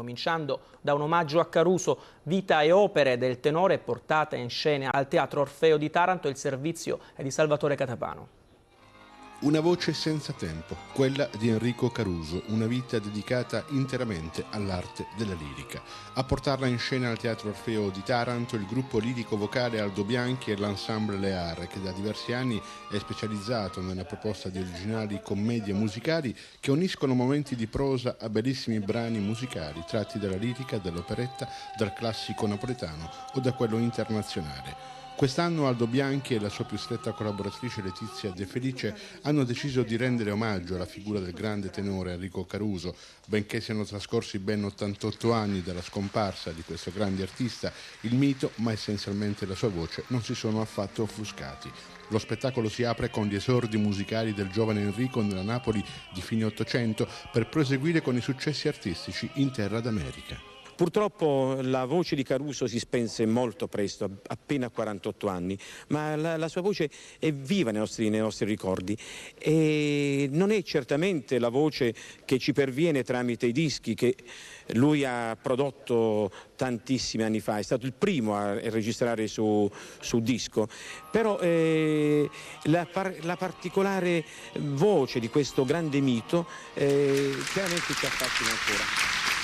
cominciando da un omaggio a Caruso, vita e opere del tenore portate in scena al Teatro Orfeo di Taranto. Il servizio è di Salvatore Catapano. Una voce senza tempo, quella di Enrico Caruso, una vita dedicata interamente all'arte della lirica. A portarla in scena al Teatro Orfeo di Taranto il gruppo lirico-vocale Aldo Bianchi e l'Ensemble Lear, che da diversi anni è specializzato nella proposta di originali commedie musicali che uniscono momenti di prosa a bellissimi brani musicali tratti dalla lirica, dall'operetta, dal classico napoletano o da quello internazionale. Quest'anno Aldo Bianchi e la sua più stretta collaboratrice Letizia De Felice hanno deciso di rendere omaggio alla figura del grande tenore Enrico Caruso. Benché siano trascorsi ben 88 anni dalla scomparsa di questo grande artista, il mito, ma essenzialmente la sua voce, non si sono affatto offuscati. Lo spettacolo si apre con gli esordi musicali del giovane Enrico nella Napoli di fine Ottocento per proseguire con i successi artistici in terra d'America. Purtroppo la voce di Caruso si spense molto presto, appena a 48 anni, ma la sua voce è viva nei nostri ricordi e non è certamente la voce che ci perviene tramite i dischi che lui ha prodotto tantissimi anni fa, è stato il primo a registrare su disco, però la particolare voce di questo grande mito chiaramente ci affascina ancora.